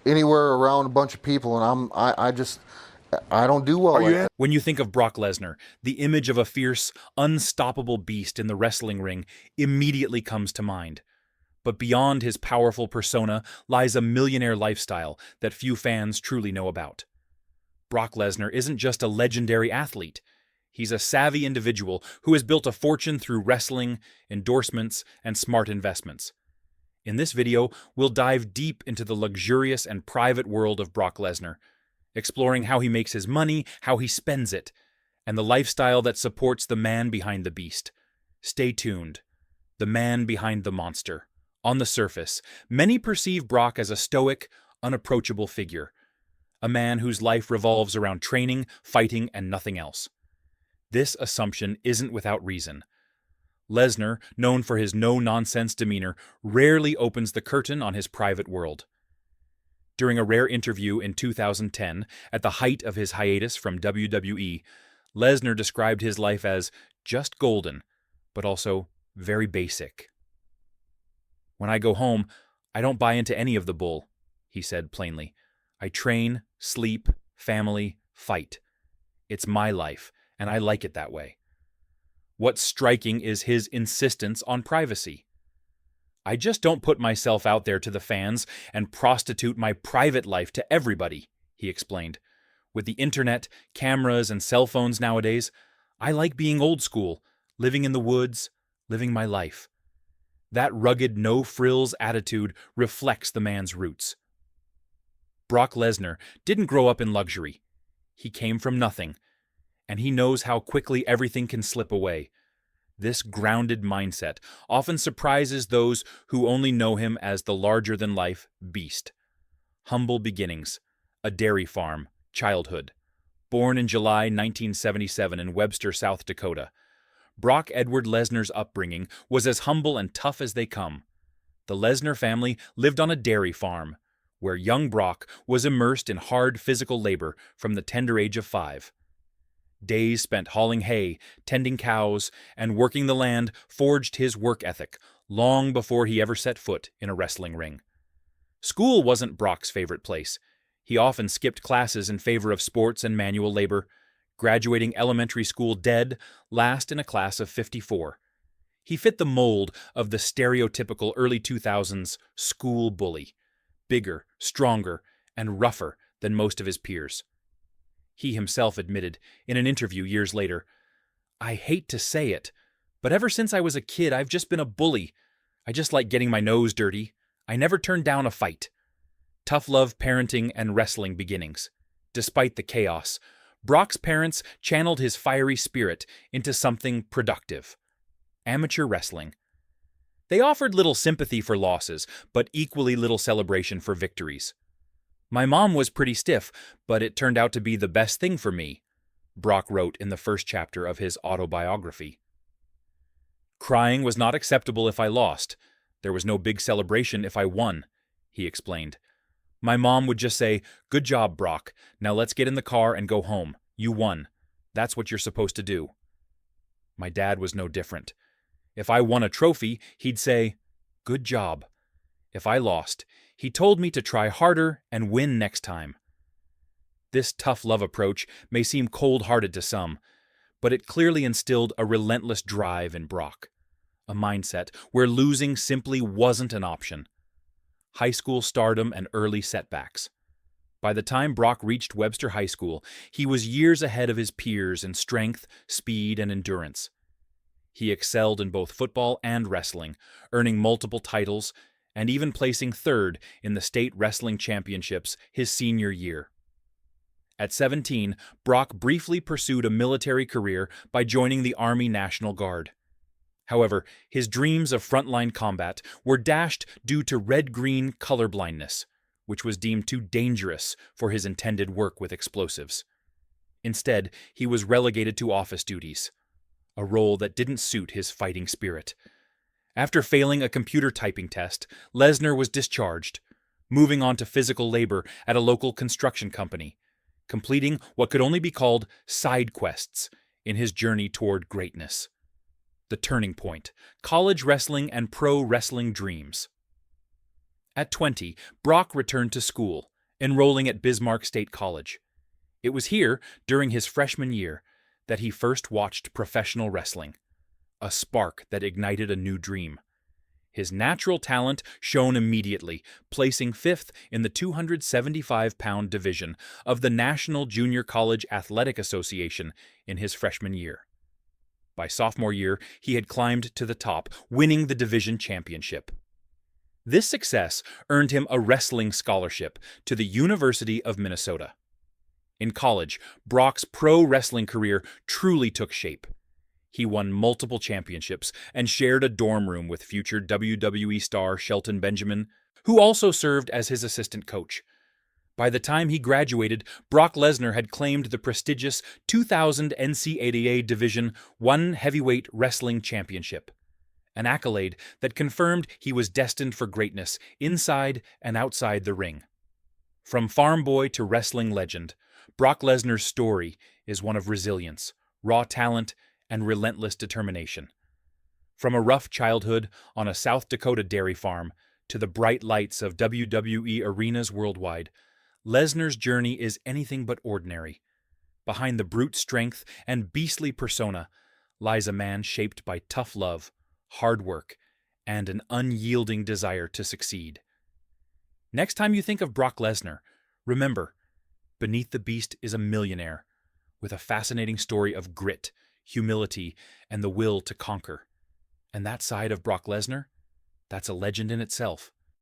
anywhere around a bunch of people, and I don't do well Are you like in? that. When you think of Brock Lesnar, the image of a fierce, unstoppable beast in the wrestling ring immediately comes to mind. But beyond his powerful persona lies a millionaire lifestyle that few fans truly know about. Brock Lesnar isn't just a legendary athlete. He's a savvy individual who has built a fortune through wrestling, endorsements, and smart investments. In this video, we'll dive deep into the luxurious and private world of Brock Lesnar, exploring how he makes his money, how he spends it, and the lifestyle that supports the man behind the beast. Stay tuned. The man behind the monster. On the surface, many perceive Brock as a stoic, unapproachable figure, a man whose life revolves around training, fighting, and nothing else. This assumption isn't without reason. Lesnar, known for his no-nonsense demeanor, rarely opens the curtain on his private world. During a rare interview in 2010, at the height of his hiatus from WWE, Lesnar described his life as just golden, but also very basic. "When I go home, I don't buy into any of the bull," he said plainly. "I train, sleep, family, fight. It's my life, and I like it that way." What's striking is his insistence on privacy. "I just don't put myself out there to the fans and prostitute my private life to everybody," he explained. "With the internet, cameras, and cell phones nowadays, I like being old school, living in the woods, living my life." That rugged, no-frills attitude reflects the man's roots. Brock Lesnar didn't grow up in luxury. He came from nothing, and he knows how quickly everything can slip away. This grounded mindset often surprises those who only know him as the larger-than-life beast. Humble beginnings, a dairy farm, childhood. Born in July 1977 in Webster, South Dakota, Brock Edward Lesnar's upbringing was as humble and tough as they come. The Lesnar family lived on a dairy farm, where young Brock was immersed in hard physical labor from the tender age of 5. Days spent hauling hay, tending cows, and working the land forged his work ethic long before he ever set foot in a wrestling ring. School wasn't Brock's favorite place. He often skipped classes in favor of sports and manual labor, graduating elementary school dead, last in a class of 54. He fit the mold of the stereotypical early 2000s school bully, bigger, stronger, and rougher than most of his peers. He himself admitted in an interview years later, "I hate to say it, but ever since I was a kid, I've just been a bully. I just like getting my nose dirty. I never turned down a fight." Tough love parenting and wrestling beginnings. Despite the chaos, Brock's parents channeled his fiery spirit into something productive: amateur wrestling. They offered little sympathy for losses, but equally little celebration for victories. "My mom was pretty stiff, but it turned out to be the best thing for me," Brock wrote in the first chapter of his autobiography. "Crying was not acceptable if I lost. There was no big celebration if I won," he explained. "My mom would just say, 'Good job, Brock. Now let's get in the car and go home. You won. That's what you're supposed to do.' My dad was no different. If I won a trophy, he'd say, 'Good job.' If I lost, he told me to try harder and win next time." This tough love approach may seem cold-hearted to some, but it clearly instilled a relentless drive in Brock, a mindset where losing simply wasn't an option. High school stardom and early setbacks. By the time Brock reached Webster High School, he was years ahead of his peers in strength, speed, and endurance. He excelled in both football and wrestling, earning multiple titles and even placing third in the state wrestling championships his senior year. At 17, Brock briefly pursued a military career by joining the Army National Guard. However, his dreams of frontline combat were dashed due to red-green color blindness, which was deemed too dangerous for his intended work with explosives. Instead, he was relegated to office duties, a role that didn't suit his fighting spirit. After failing a computer typing test, Lesnar was discharged, moving on to physical labor at a local construction company, completing what could only be called side quests in his journey toward greatness. The turning point: college wrestling and pro wrestling dreams. At 20, Brock returned to school, enrolling at Bismarck State College. It was here, during his freshman year, that he first watched professional wrestling, a spark that ignited a new dream. His natural talent shone immediately, placing fifth in the 275-pound division of the National Junior College Athletic Association in his freshman year. By sophomore year, he had climbed to the top, winning the division championship. This success earned him a wrestling scholarship to the University of Minnesota. In college, Brock's pro wrestling career truly took shape. He won multiple championships and shared a dorm room with future WWE star Shelton Benjamin, who also served as his assistant coach. By the time he graduated, Brock Lesnar had claimed the prestigious 2000 NCAA Division I Heavyweight Wrestling Championship, an accolade that confirmed he was destined for greatness inside and outside the ring. From farm boy to wrestling legend, Brock Lesnar's story is one of resilience, raw talent, and relentless determination. From a rough childhood on a South Dakota dairy farm to the bright lights of WWE arenas worldwide, Lesnar's journey is anything but ordinary. Behind the brute strength and beastly persona lies a man shaped by tough love, hard work, and an unyielding desire to succeed. Next time you think of Brock Lesnar, remember, beneath the beast is a millionaire with a fascinating story of grit, humility, and the will to conquer. And that side of Brock Lesnar, that's a legend in itself.